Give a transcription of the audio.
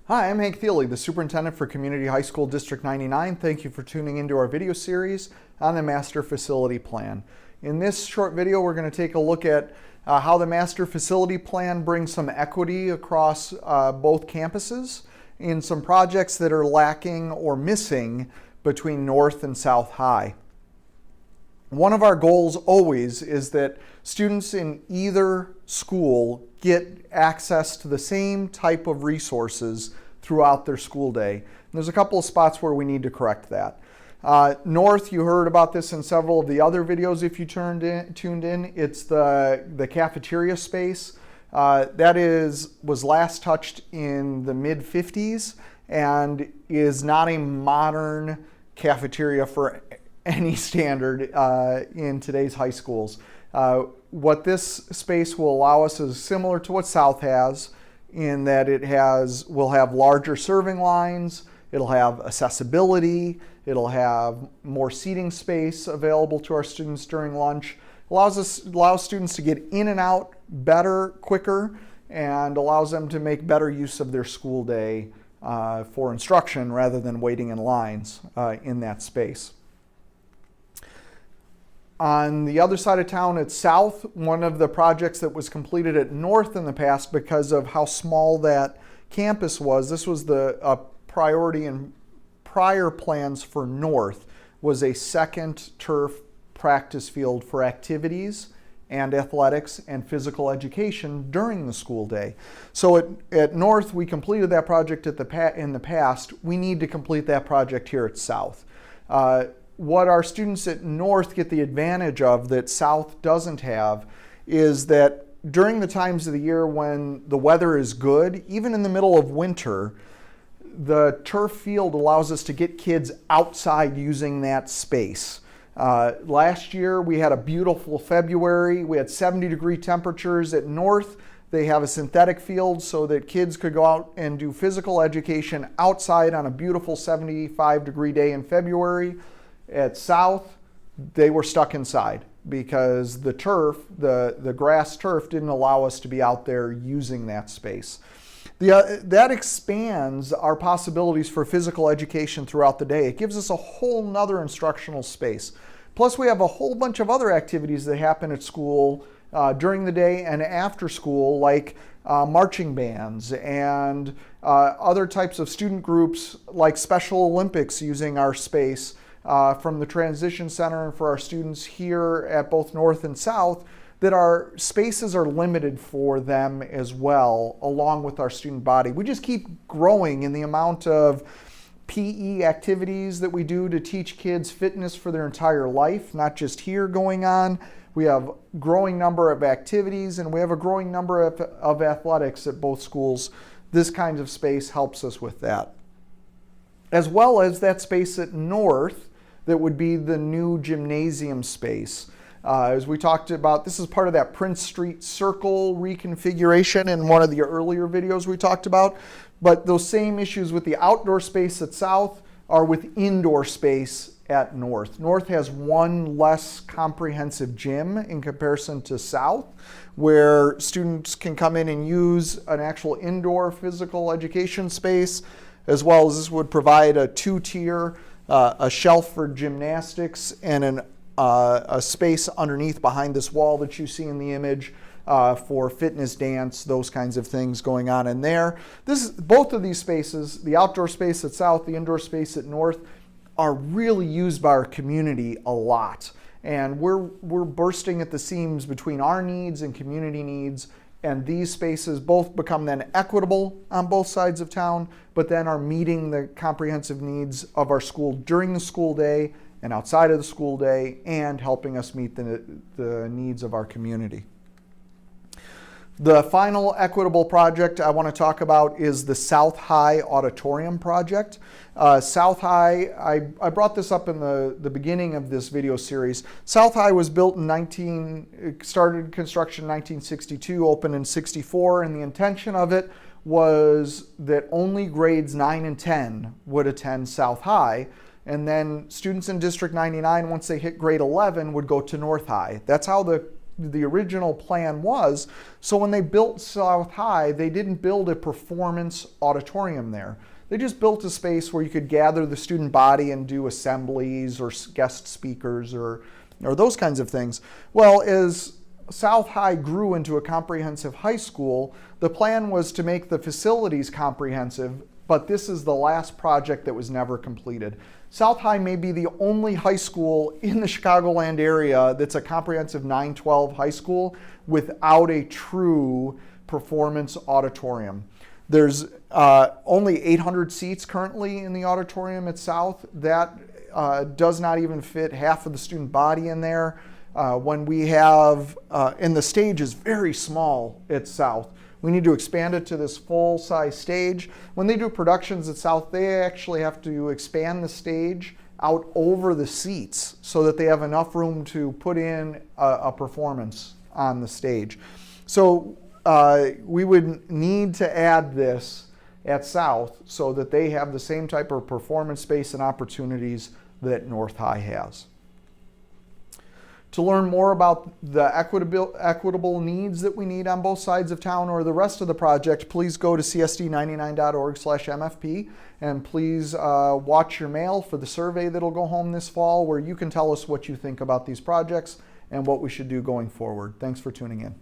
Hi, I'm Hank Thiele, the Superintendent for Community High School District 99. Thank you for tuning into our video series on the Master Facility Plan. In this short video, we're going to take a look at how the Master Facility Plan brings some equity across both campuses in some projects that are lacking or missing between North and South High. One of our goals always is that students in either school get access to the same type of resources throughout their school day. And there's a couple of spots where we need to correct that. North, you heard about this in several of the other videos if you tuned in. It's the cafeteria space. That was last touched in the mid-50s and is not a modern cafeteria for any standard in today's high schools. What this space will allow us is similar to what South has, in that will have larger serving lines, it'll have accessibility, it'll have more seating space available to our students during lunch. Allows students to get in and out better, quicker, and allows them to make better use of their school day for instruction rather than waiting in lines in that space. On the other side of town at South, one of the projects that was completed at North in the past because of how small that campus was, this was a priority in prior plans for North, was a second turf practice field for activities and athletics and physical education during the school day. So at North, we completed that project in the past. We need to complete that project here at South. What our students at North get the advantage of that South doesn't have is that during the times of the year when the weather is good, even in the middle of winter, the turf field allows us to get kids outside using that space. Last year we had a beautiful February. We had 70-degree temperatures at North. They have a synthetic field so that kids could go out and do physical education outside on a beautiful 75-degree day in February. At South, they were stuck inside because the turf, the grass turf, didn't allow us to be out there using that space. That expands our possibilities for physical education throughout the day. It gives us a whole nother instructional space. Plus, we have a whole bunch of other activities that happen at school during the day and after school, like marching bands and other types of student groups like Special Olympics using our space. From the Transition Center and for our students here at both North and South, that our spaces are limited for them as well, along with our student body. We just keep growing in the amount of PE activities that we do to teach kids fitness for their entire life, not just here going on. We have a growing number of activities and we have a growing number of athletics at both schools. This kind of space helps us with that. As well as that space at North, that would be the new gymnasium space. As we talked about, this is part of that Prince Street Circle reconfiguration in one of the earlier videos we talked about. But those same issues with the outdoor space at South are with indoor space at North. North has one less comprehensive gym in comparison to South, where students can come in and use an actual indoor physical education space, as well as this would provide a two-tier a shelf for gymnastics and a space underneath behind this wall that you see in the image for fitness, dance, those kinds of things going on in there. Both of these spaces, the outdoor space at South, the indoor space at North, are really used by our community a lot. And we're bursting at the seams between our needs and community needs. And these spaces both become then equitable on both sides of town, but then are meeting the comprehensive needs of our school during the school day and outside of the school day, and helping us meet the needs of our community. The final equitable project I want to talk about is the South High Auditorium project. South High, I brought this up in the beginning of this video series. South High was built started construction in 1962, opened in 64, and the intention of it was that only grades 9 and 10 would attend South High, and then students in District 99, once they hit grade 11, would go to North High. That's how the the original plan was. So when they built South High, they didn't build a performance auditorium there. They just built a space where you could gather the student body and do assemblies or guest speakers or those kinds of things. Well, as South High grew into a comprehensive high school, the plan was to make the facilities comprehensive, but this is the last project that was never completed. South High may be the only high school in the Chicagoland area that's a comprehensive 9-12 high school without a true performance auditorium. There's only 800 seats currently in the auditorium at South. That does not even fit half of the student body in there. When we have, and the stage is very small at South. We need to expand it to this full-size stage. When they do productions at South, they actually have to expand the stage out over the seats so that they have enough room to put in a performance on the stage. So we would need to add this at South so that they have the same type of performance space and opportunities that North High has. To learn more about the equitable needs that we need on both sides of town or the rest of the project, please go to csd99.org/MFP, and please watch your mail for the survey that'll go home this fall, where you can tell us what you think about these projects and what we should do going forward. Thanks for tuning in.